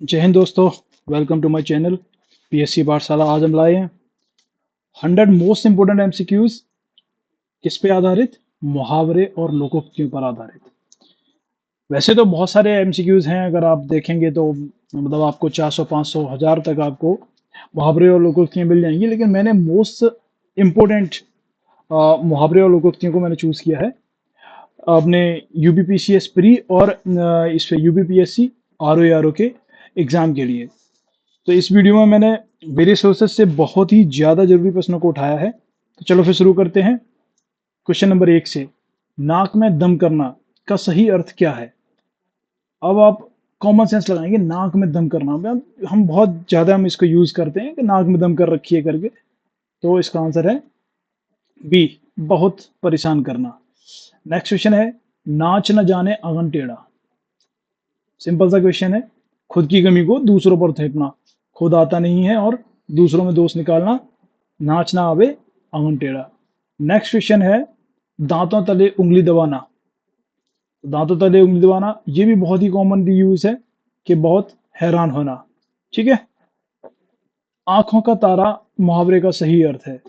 जय हिंद दोस्तों। Welcome to my channel PSC Pathshala. आज हम लाए हैं 100 मोस्ट इंपोर्टेंट एमसीक्यूज। किस पे आधारित? मुहावरे और लोकोक्तियों पर आधारित। वैसे तो बहुत सारे एमसीक्यूज हैं, अगर आप देखेंगे तो मतलब आपको 400 500 1000 तक आपको मुहावरे और लोकोक्तियां मिल जाएंगी, लेकिन मैंने मोस्ट इम्पोर्टेंट मुहावरे और लोकोक्तियों को मैंने चूज किया है अपने यूपीपीसीएस प्री और इस पे यूपीपीएससी आरओ के एग्जाम के लिए। तो इस वीडियो में मैंने वेरियस सोर्सेस से बहुत ही ज्यादा जरूरी प्रश्नों को उठाया है। तो चलो फिर शुरू करते हैं क्वेश्चन नंबर 1 से। नाक में दम करना का सही अर्थ क्या है? अब आप कॉमन सेंस लगाएंगे, नाक में दम करना हम बहुत ज्यादा हम इसको यूज करते हैं कि नाक में दम कर रखी है करके। तो इसका आंसर है बी, बहुत परेशान करना। नेक्स्ट क्वेश्चन है, नाच न जाने अगन टेढ़ा। सिंपल सा क्वेश्चन है, खुद की कमी को दूसरों पर थोपना। खुद आता नहीं है और दूसरों में दोष निकालना। नाचना आवे आंगन टेढ़ा। नेक्स्ट क्वेश्चन है, दांतों तले उंगली दबाना। दांतों तले उंगली दबाना ये भी बहुत ही कॉमनली यूज है कि बहुत हैरान होना। ठीक है। आंखों का तारा मुहावरे का सही अर्थ है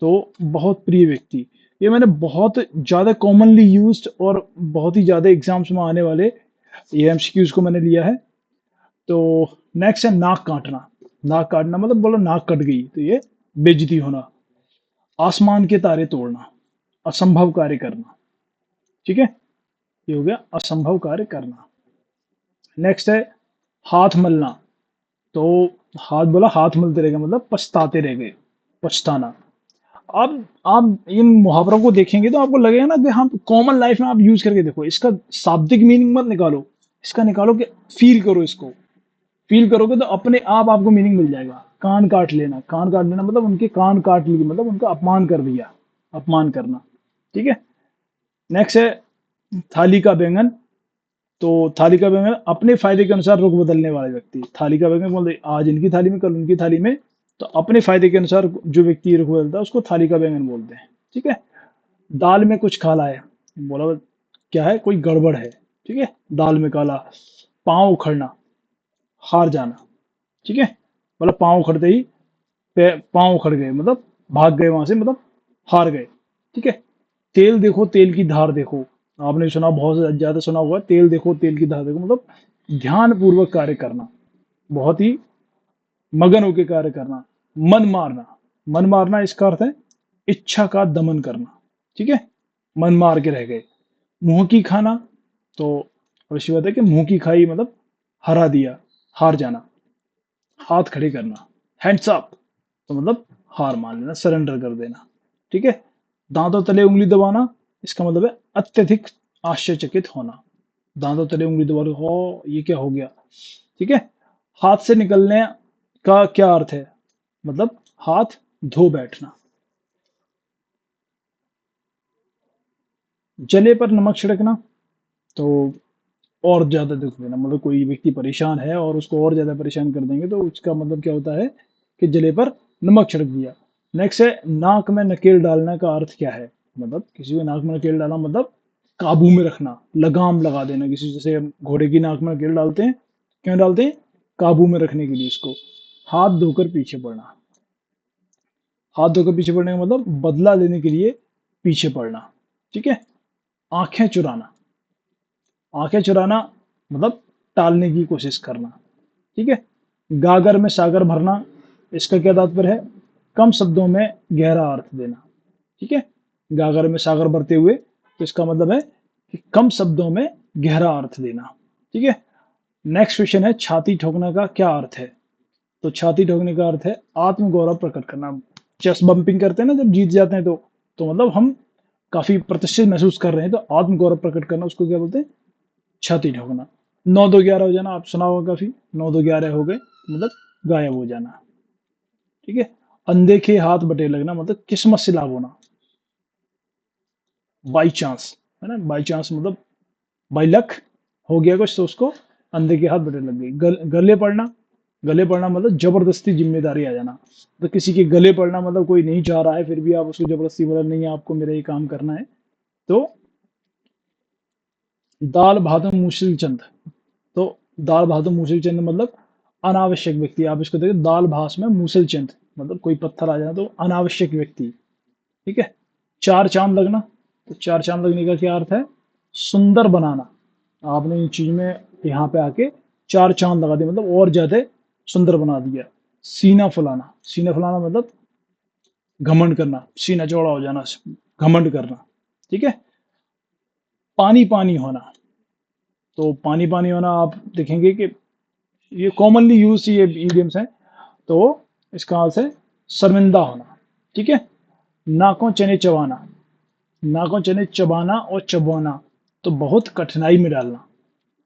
तो बहुत प्रिय व्यक्ति। ये मैंने बहुत ज्यादा कॉमनली यूज्ड और बहुत ही ज्यादा एग्जाम्स में आने वाले ये एमसीक्यूज को मैंने लिया है। तो नेक्स्ट है नाक काटना। नाक काटना मतलब बोलो नाक कट गई तो ये बेइज्जती होना। आसमान के तारे तोड़ना, असंभव कार्य करना। ठीक है, ये हो गया असंभव कार्य करना। नेक्स्ट है हाथ मलना। तो हाथ बोला हाथ मलते रह गए मतलब पछताते रह गए, पछताना। अब आप इन मुहावरों को देखेंगे तो आपको लगेगा ना कि हम कॉमन लाइफ में आप यूज करके देखो। इसका शाब्दिक मीनिंग मत निकालो, इसका निकालो कि फील करो। इसको फील करोगे तो अपने आप आपको मीनिंग मिल जाएगा। कान काट लेना, कान काट लेना मतलब उनके कान काट लिए, मतलब उनका अपमान कर दिया, अपमान करना। ठीक है। नेक्स्ट है थाली का बैंगन। तो थाली का बैंगन अपने फायदे के अनुसार रुख बदलने वाले व्यक्ति। थाली का बैंगन बोलते आज इनकी थाली में कल उनकी थाली में, तो अपने फायदे के अनुसार जो व्यक्ति रुख बदलता है उसको थाली का बैंगन बोलते हैं। ठीक है। दाल में कुछ काला है, बोला क्या है, कोई गड़बड़ है। ठीक है, दाल में काला। पांव उखड़ना, हार जाना। ठीक है, मतलब पांव उखड़ते ही पांव उखड़ गए मतलब भाग गए वहां से, मतलब हार गए। ठीक है। तेल देखो तेल की धार देखो। आपने सुना, बहुत ज्यादा सुना होगा, तेल देखो तेल की धार देखो मतलब ध्यान पूर्वक कार्य करना, बहुत ही मगन होकर कार्य करना। मन मारना, मन मारना इसका अर्थ है इच्छा का दमन करना। ठीक है, मन मार के रह गए। मुंह की खाना, तो अवश्य बात है कि मुंह की खाई मतलब हरा दिया, हार जाना। हाथ खड़े करना, हैंड्स अप, तो मतलब हार मान लेना, सरेंडर कर देना। ठीक है। दांतों तले उंगली दबाना, इसका मतलब है अत्यधिक आश्चर्यचकित होना। दांतों तले उंगली दबा रहे हो, ये क्या हो गया। ठीक है। हाथ से निकलने का क्या अर्थ है? मतलब हाथ धो बैठना। जले पर नमक छिड़कना, तो और ज्यादा दुख देना, मतलब कोई व्यक्ति परेशान है और उसको और ज्यादा परेशान कर देंगे तो उसका मतलब क्या होता है कि जले पर नमक छिड़क दिया। नेक्स्ट है नाक में नकेल डालने का अर्थ क्या है? मतलब किसी को नाक में नकेल डालना मतलब काबू में रखना, लगाम लगा देना किसी, जैसे हम घोड़े की नाक में नकेल डालते हैं, क्यों डालते हैं? काबू में रखने के लिए इसको। हाथ धोकर पीछे पड़ना, हाथ धोकर पीछे पड़ने का मतलब बदला लेने के लिए पीछे पड़ना। ठीक है। आंखें चुराना, आंखें चुराना मतलब टालने की कोशिश करना। ठीक है। गागर में सागर भरना, इसका क्या तात्पर्य है? कम शब्दों में गहरा अर्थ देना। ठीक है। गागर में सागर भरते हुए, तो इसका मतलब है कि कम शब्दों में गहरा अर्थ देना। ठीक है। नेक्स्ट क्वेश्चन है छाती ठोकने का क्या अर्थ है? तो छाती ठोकने का अर्थ है आत्मगौरव प्रकट करना। चेस्ट बम्पिंग करते हैं ना जब जीत जाते हैं तो मतलब हम काफी प्रतिष्ठित महसूस कर रहे हैं, तो आत्मगौरव प्रकट करना उसको क्या बोलते हैं? छाती ठोकना। 9 2 11 हो जाना, आप सुना होगा काफी, 9 2 11 हो गए मतलब गायब हो जाना। ठीक है। अनदेखे हाथ बटे लगना मतलब किस्मत से लाभ होना, बाई चांस, है ना, बाई चांस मतलब बाई लक हो गया कुछ तो उसको अनदेखे हाथ बटे लग गई। गले पड़ना, गले पड़ना मतलब जबरदस्ती जिम्मेदारी आ जाना। तो किसी के गले पड़ना मतलब कोई नहीं चाह रहा है फिर भी आप उसको जबरदस्ती बोला नहीं आपको मेरा ये काम करना है। तो दाल भात में मूसल चंद, तो दाल भात में मूसल चंद मतलब अनावश्यक व्यक्ति, आप इसको देखिए दाल भास में मूसल चंद, मतलब कोई पत्थर आ जाए तो अनावश्यक व्यक्ति। ठीक है। चार चांद लगना, तो चार चांद लगने का क्या अर्थ है? सुंदर बनाना। आपने इन चीज में यहाँ पे आके चार चांद लगा दिए, मतलब और ज्यादा सुंदर बना दिया। सीना फुलाना, सीना फुलाना मतलब घमंड करना, सीना चौड़ा हो जाना, घमंड करना। ठीक है। पानी पानी होना, तो पानी पानी होना आप देखेंगे कि ये कॉमनली यूज ये इडियम्स हैं। तो इसका अर्थ है शर्मिंदा होना। ठीक है। नाकों चने चबाना, नाकों चने चबाना और चबाना, तो बहुत कठिनाई में डालना,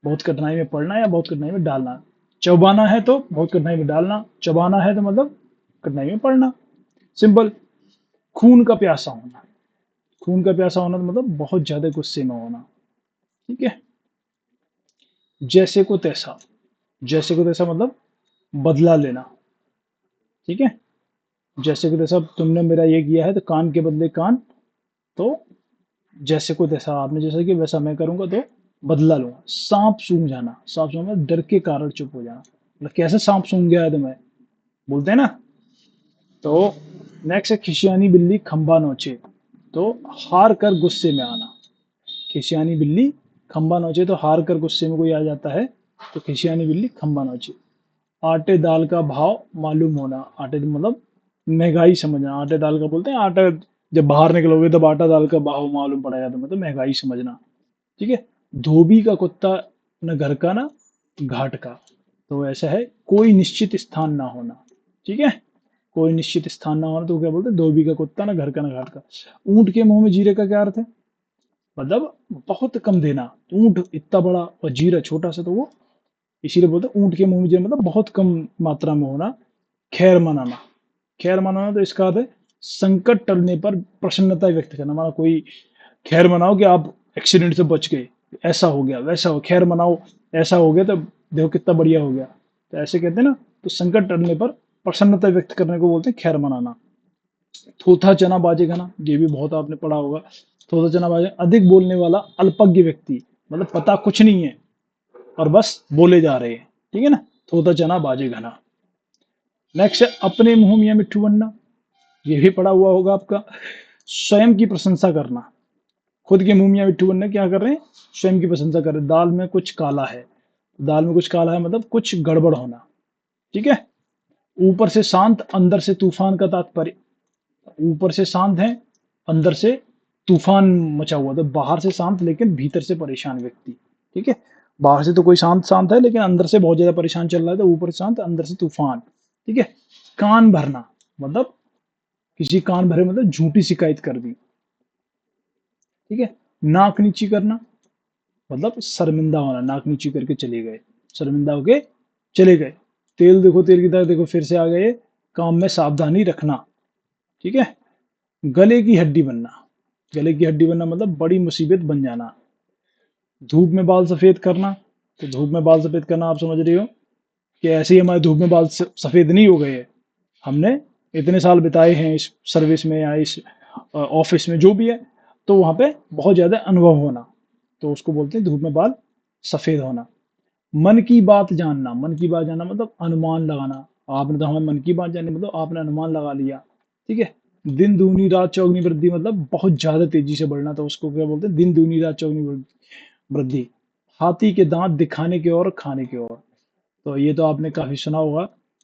बहुत कठिनाई में पड़ना या बहुत कठिनाई में डालना। चबाना है तो बहुत कठिनाई में डालना, चबाना है तो मतलब कठिनाई में पड़ना। सिंपल। खून का प्यासा होना, खून का प्यासा होना तो मतलब बहुत ज्यादा गुस्से में होना। ठीक है। जैसे को तैसा, जैसे को तैसा मतलब बदला लेना। ठीक है। जैसे को तैसा, तुमने मेरा ये किया है तो कान के बदले कान, तो जैसे को तैसा, आपने जैसा कि वैसा मैं करूंगा तो बदला लूंगा। सांप सूंघ जाना, सांप सूंघ मतलब डर के कारण चुप हो जाना, मतलब कैसे सांप सूंघ गया है तुम्हें, बोलते हैं ना। तो नेक्स्ट है खिसियानी बिल्ली खंबा नोचे, तो हार कर गुस्से में आना। खिसियानी बिल्ली खंबा नोचे, तो हार कर गुस्से में कोई आ जाता है, तो खिसियानी बिल्ली खंबा नोचे। आटे दाल का भाव मालूम होना, आटे मतलब महंगाई समझना, आटे दाल का बोलते हैं आटा, जब बाहर निकलोगे तब आटा दाल का भाव मालूम पड़ेगा तुम्हें, तो महंगाई समझना। ठीक है। धोबी का कुत्ता न घर का ना घाट का, तो ऐसा है कोई निश्चित स्थान ना होना। ठीक है। कोई निश्चित स्थान ना होना, तो क्या बोलते हैं? धोबी का कुत्ता ना घर का ना घाट का। ऊंट के मुंह में जीरे का क्या अर्थ है? मतलब बहुत कम देना। ऊंट इतना बड़ा और जीरा छोटा सा, तो वो इसीलिए बोलते हैं ऊंट के मुंह में जीरा, मतलब बहुत कम मात्रा में होना। खैर मनाना, खैर मनाना तो इसका अर्थ है संकट टलने पर प्रसन्नता व्यक्त करना। माना कोई खैर मनाओ कि आप एक्सीडेंट से बच गए, ऐसा हो गया वैसा हो, खैर मनाओ, ऐसा हो गया तो देखो कितना बढ़िया हो गया, तो ऐसे कहते हैं ना। तो संकट टलने पर प्रसन्नता व्यक्त करने को बोलते हैं खैर मनाना। थोथा चना बाजे खाना, ये भी बहुत आपने पढ़ा होगा। थोथा चना बाजे, अधिक बोलने वाला अल्पज्ञ व्यक्ति, मतलब पता कुछ नहीं है और बस बोले जा रहे हैं। ठीक है ना। थोथा चना बाजे घना। नेक्स्ट है अपने मुंह मियां मिट्ठू बनना, ये भी पढ़ा हुआ होगा आपका। स्वयं की प्रशंसा करना, खुद के मुंह मियां मिट्ठू बनना, क्या कर रहे हैं? स्वयं की प्रशंसा कर रहे हैं। दाल में कुछ काला है, दाल में कुछ काला है मतलब कुछ गड़बड़ होना। ठीक है। ऊपर से शांत अंदर से तूफान का तात्पर्य, ऊपर से शांत है, अंदर से तूफान मचा हुआ, तो बाहर से शांत लेकिन भीतर से परेशान व्यक्ति। ठीक है। बाहर से तो कोई शांत शांत है लेकिन अंदर से बहुत ज्यादा परेशान चल रहा है, तो ऊपर से शांत अंदर से तूफान। ठीक है। कान भरना मतलब किसी कान भरे मतलब झूठी शिकायत कर दी। ठीक है। नाक नीची करना मतलब शर्मिंदा होना, नाक नीची करके चले गए, शर्मिंदा होके चले गए। तेल देखो तेल की तरह देखो, फिर से आ गए। काम में सावधानी रखना। ठीक है। गले की हड्डी बनना, गले की हड्डी बनना मतलब बड़ी मुसीबत बन जाना। धूप में बाल सफेद करना, तो धूप में बाल सफेद करना आप समझ रही हो कि ऐसे ही हमारे धूप में बाल सफेद नहीं हो गए हैं, हमने इतने साल बिताए हैं इस सर्विस में या इस ऑफिस में जो भी है, तो वहां पे बहुत ज्यादा अनुभव होना, तो उसको बोलते हैं धूप में बाल सफेद होना। मन की बात जानना, मन की बात जानना मतलब अनुमान लगाना। आपने तो हमें मन की बात जानी, मतलब आपने अनुमान लगा लिया। ठीक है। दिन दूनी रात चौगनी वृद्धि मतलब बहुत ज्यादा तेजी से बढ़ना, तो उसको क्या बोलते हैं? दिन दूनी रात चौगनी वृद्धि। हाथी के दांत दिखाने के और खाने के और, तो ये तो आपने काफी सुना होगा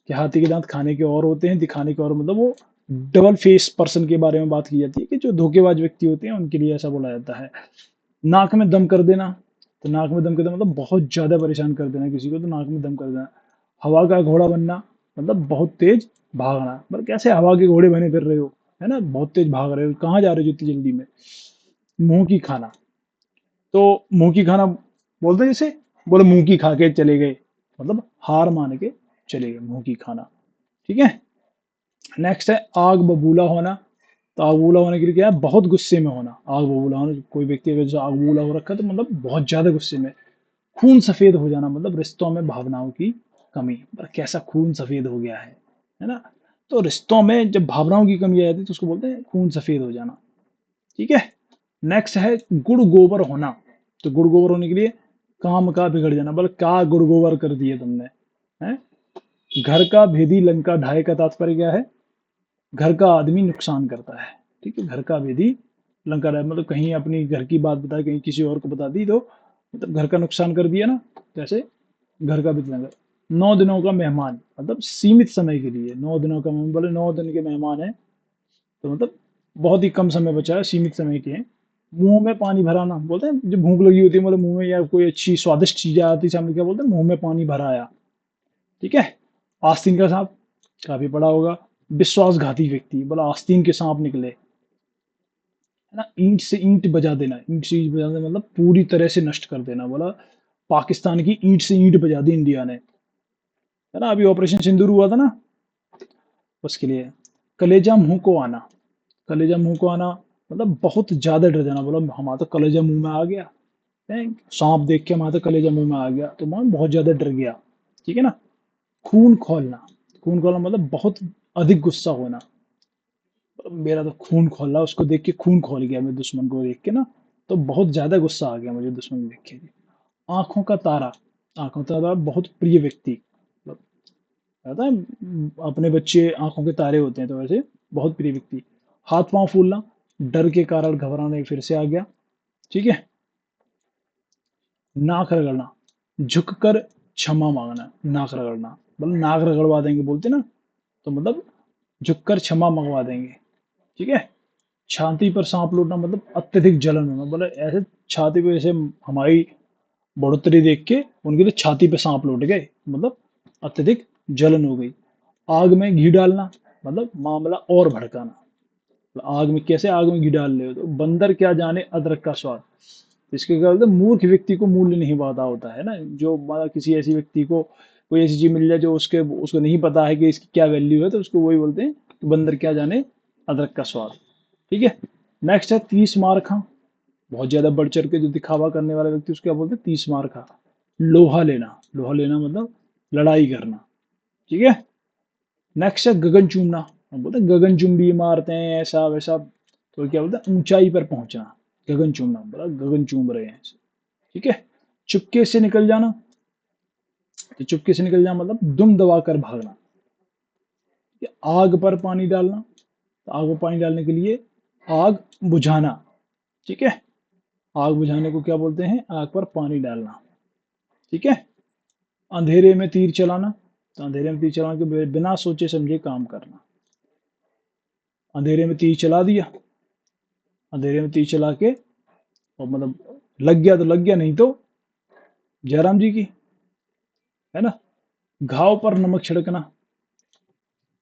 कि हाथी के दांत खाने के और होते हैं, दिखाने के और, मतलब वो डबल फेस पर्सन के बारे में बात की जाती है कि जो धोखेबाज व्यक्ति होते हैं उनके लिए ऐसा बोला जाता है। नाक में दम कर देना, तो नाक में दम कर देना मतलब बहुत ज्यादा परेशान कर देना किसी को, तो नाक में दम कर देना। हवा का घोड़ा बनना मतलब बहुत तेज भागना, मतलब कैसे हवा के घोड़े बने फिर रहे हो, है ना, बहुत तेज भाग रहे हो, कहाँ जा रहे हो इतनी जल्दी में। मुंह की खाना, तो मुंह की खाना बोलते हैं जैसे, बोले मुंह की खा के चले गए, मतलब हार मान के चले गए, मुंह की खाना। ठीक है। नेक्स्ट है आग बबूला होना, तो आग बबूला होने के लिए क्या है? बहुत गुस्से में होना। आग बबूला होना, कोई व्यक्ति अगर जो आग बबूला हो रखा है तो मतलब बहुत ज्यादा गुस्से में। खून सफेद हो जाना मतलब रिश्तों में भावनाओं की कमी, पर कैसा खून सफेद हो गया है ना। तो रिश्तों में जब भावनाओं की कमी आ जाती है तो उसको बोलते हैं खून सफेद हो जाना। ठीक है। नेक्स्ट है गुड़ गोबर होना, तो गुड़ गोबर होने के लिए काम का बिगड़ जाना, बोले क्या गुड़ गोबर कर दिए तुमने, है घर का भेदी लंका ढाए का तात्पर्य क्या है? घर का आदमी नुकसान करता है। ठीक है, घर का भेदी लंका ढाए मतलब कहीं अपनी घर की बात बताई, कहीं किसी और को बता दी तो मतलब घर का नुकसान कर दिया ना, जैसे घर का भेदी लंका। 9 दिनों का मेहमान मतलब सीमित समय के लिए, 9 दिनों का मेहमान बोले 9 दिन के मेहमान है तो मतलब बहुत ही कम समय बचा है, सीमित समय के हैं। मुंह में पानी भराना बोलते हैं, जब भूख लगी होती है मतलब मुंह में या कोई अच्छी स्वादिष्ट चीजें आती है सामने, क्या बोलते हैं, मुंह में पानी भरा आया। ठीक है। आस्तीन का सांप काफी बड़ा होगा। विश्वासघाती व्यक्ति बोला आस्तीन के सांप निकले, है ना। ईंट से ईंट बजा देना, ईंट से ईंट बजा देना मतलब पूरी तरह से नष्ट कर देना। बोला पाकिस्तान की ईंट से ईंट बजा दी इंडिया ने, है ना। अभी ऑपरेशन सिंदूर हुआ था ना, उसके लिए। कलेजा मुंह को आना, कलेजा मुंह को आना मतलब बहुत ज्यादा डर जाना। बोला हमारा तो कलेजा मुंह में आ गया, सांप देख के हमारा तो कलेजा मुंह में आ गया, तो मैं बहुत ज्यादा डर गया। ठीक है ना। खून खोलना, खून खोलना मतलब बहुत अधिक गुस्सा होना। मेरा तो खून खोल रहा, उसको देख के खून खोल गया मेरे दुश्मन को देख के ना, तो बहुत ज्यादा गुस्सा आ गया मुझे दुश्मन को देख के। आंखों का तारा, आंखों का तारा बहुत प्रिय व्यक्ति, मतलब पता है अपने बच्चे आंखों के तारे होते हैं, तो वैसे बहुत प्रिय व्यक्ति। हाथ पांव फूलना, डर के कारण घबराने फिर से आ गया। ठीक है। नाक रगड़ना, झुककर क्षमा मांगना, नाक रगड़ना मतलब नाक रगड़वा देंगे बोलते ना, तो मतलब झुककर क्षमा मंगवा देंगे। ठीक है। छाती पर सांप लौटना मतलब अत्यधिक जलन होना, बोले ऐसे छाती पे ऐसे हमारी बढ़ोतरी देख के उनकी तो छाती पे सांप लौट गए, मतलब अत्यधिक जलन हो गई। आग में घी डालना मतलब मामला और भड़काना। आग में कैसे, आग में घी डाल रहे हो, तो बंदर क्या जाने अदरक का स्वाद। इसके क्या बोलते हैं, मूर्ख व्यक्ति को मूल्य नहीं पता होता है ना। जो मतलब किसी ऐसी व्यक्ति को कोई ऐसी चीज मिल जाए जो उसको नहीं पता है कि इसकी क्या वैल्यू है, तो उसको वही बोलते हैं बंदर क्या जाने अदरक का स्वाद। ठीक है। नेक्स्ट है 30 मार खा, बहुत ज्यादा बढ़ चढ़ के जो दिखावा करने वाला व्यक्ति उसको क्या बोलते हैं, 30 मार खा। लोहा लेना, लोहा लेना मतलब लड़ाई करना। ठीक है। नेक्स्ट है गगन चूमना, हम बोलते हैं गगन चुंबी मारते हैं ऐसा वैसा, तो क्या बोलते हैं ऊंचाई पर पहुंचना। गगन चूमना बोला गगन चूम रहे हैं। ठीक है। चुपके से निकल जाना, तो चुपके से निकल जाना मतलब दुम दबा कर भागना। आग पर पानी डालना, तो आग पर पानी डालने के लिए आग बुझाना। ठीक है। आग बुझाने को क्या बोलते हैं, आग पर पानी डालना। ठीक है। अंधेरे में तीर चलाना, तो अंधेरे में तीर चलाने के बिना सोचे समझे काम करना। अंधेरे में तीर चला दिया, अंधेरे में तीर चला के और मतलब लग गया तो लग गया, नहीं तो जयराम जी की, है ना। घाव पर नमक छिड़कना,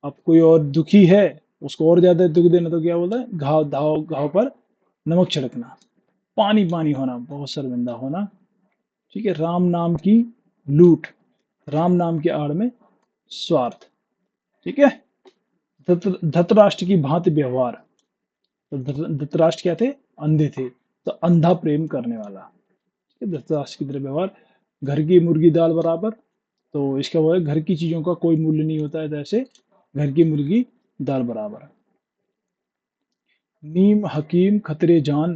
अब कोई और दुखी है उसको और ज्यादा दुख देना, तो क्या बोलता है घाव पर नमक छिड़कना। पानी पानी होना, बहुत शर्मिंदा होना। ठीक है। राम नाम की लूट, राम नाम की आड़ में स्वार्थ। ठीक है। धृतराष्ट्र की भांति व्यवहार, तो धृतराष्ट्र क्या थे, अंधे थे, तो अंधा प्रेम करने वाला। ठीक है। धृतराष्ट्र की तरह व्यवहार। घर की मुर्गी दाल बराबर, तो इसका वो है घर की चीजों का कोई मूल्य नहीं होता है, तो ऐसे घर की मुर्गी दाल बराबर। नीम हकीम खतरे जान,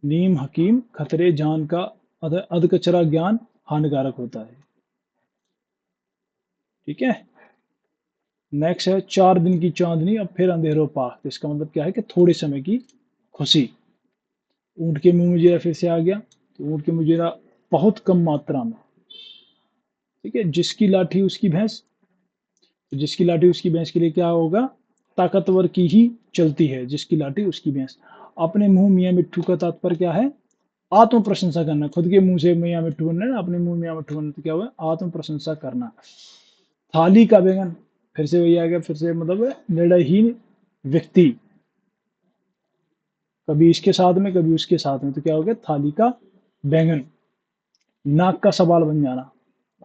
नीम हकीम खतरे जान का अधकचरा ज्ञान हानिकारक होता है। ठीक है। नेक्स्ट है 4 दिन की चांदनी अब फिर अंधेरों पाक, तो इसका मतलब क्या है कि थोड़े समय की खुशी। ऊंट के मुंह में जीरा फिर से आ गया, तो ऊंट के मुंह जीरा बहुत कम मात्रा में। ठीक है। जिसकी लाठी उसकी भैंस, तो जिसकी लाठी उसकी भैंस के लिए क्या होगा, ताकतवर की ही चलती है, जिसकी लाठी उसकी भैंस। अपने मुंह मियाँ मिट्ठू का तात्पर्य क्या है, आत्म प्रशंसा करना। खुद के मुंह से मियाँ मिट्ठू बनना है ना, अपने मुंह मियाँ मिट्ठू बनना, तो क्या हुआ, आत्म प्रशंसा करना। थाली का बैंगन, फिर से वही आ गया, फिर से मतलब निर्णयहीन व्यक्ति, कभी इसके साथ में कभी उसके साथ में, तो क्या हो गया थाली का बैंगन। नाक का सवाल बन जाना,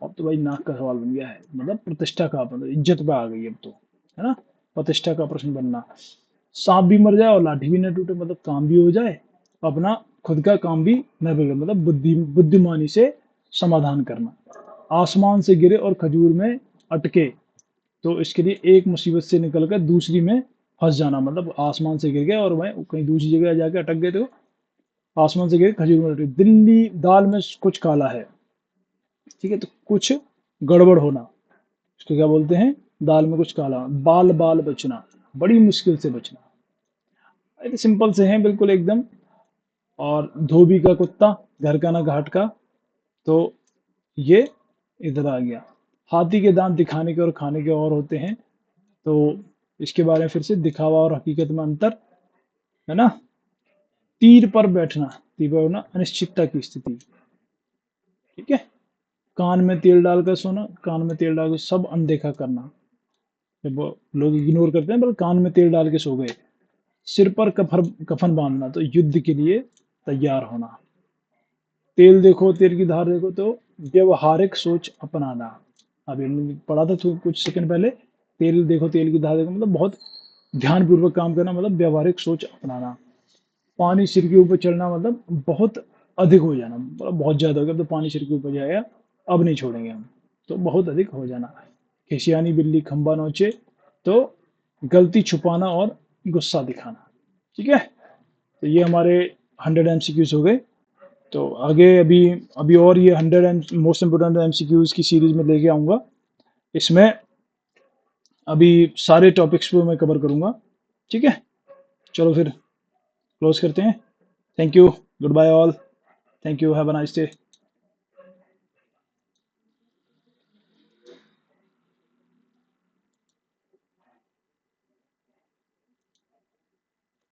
अब तो भाई नाक का सवाल बन गया है, मतलब प्रतिष्ठा का, मतलब इज्जत पे आ गई अब तो, है ना। प्रतिष्ठा का प्रश्न बनना। सांप भी मर जाए और लाठी भी न टूटे, मतलब काम भी हो जाए, अपना खुद का काम भी न बिगड़े, मतलब बुद्धिमानी से समाधान करना। आसमान से गिरे और खजूर में अटके, तो इसके लिए एक मुसीबत से निकलकर दूसरी में फंस जाना, मतलब आसमान से गिर गए और वह कहीं दूसरी जगह जाके अटक गए, तो आसमान से गिरे खजूर में अटके। दिल्ली दाल में कुछ काला है, ठीक है, तो कुछ गड़बड़ होना। उसको क्या बोलते हैं? दाल में कुछ काला। बाल बाल बचना, बड़ी मुश्किल से बचना। ये सिंपल से हैं बिल्कुल एकदम। और धोबी का कुत्ता, घर का ना घाट का, तो ये इधर आ गया। हाथी के दांत दिखाने के और खाने के और होते हैं, तो इसके बारे में फिर से दिखावा और हकीकत में अंतर, है ना। तीर पर बैठना, तीर पर बैठना अनिश्चितता की स्थिति, ठीक है। कान में तेल डालकर सोना, कान में तेल डालकर सब अनदेखा करना, जब वो लोग इग्नोर करते हैं, पर कान में तेल डाल के सो गए। सिर पर कफन बांधना, तो युद्ध के लिए तैयार होना। तेल देखो, तेल की धार देखो, तो व्यवहारिक सोच अपनाना। अभी हमने पढ़ा था कुछ सेकंड पहले, तेल देखो, तेल की धार देखो, मतलब बहुत ध्यानपूर्वक काम करना, मतलब व्यवहारिक सोच अपनाना। पानी सिर के ऊपर चढ़ना, मतलब बहुत अधिक हो जाना, मतलब बहुत ज्यादा हो गया, तो पानी सिर के ऊपर जाएगा, अब नहीं छोड़ेंगे हम, तो बहुत अधिक हो जाना। खिसियानी बिल्ली खंबा नोचे, तो गलती छुपाना और गुस्सा दिखाना, ठीक है। तो ये हमारे 100 MCQs हो गए। तो आगे अभी अभी और ये 100 मोस्ट इम्पोर्टेंट MCQs की सीरीज में लेके आऊंगा। इसमें अभी सारे टॉपिक्स को मैं कवर करूंगा, ठीक है। चलो फिर क्लोज करते हैं। Thank you, goodbye all, thank you, have a nice day.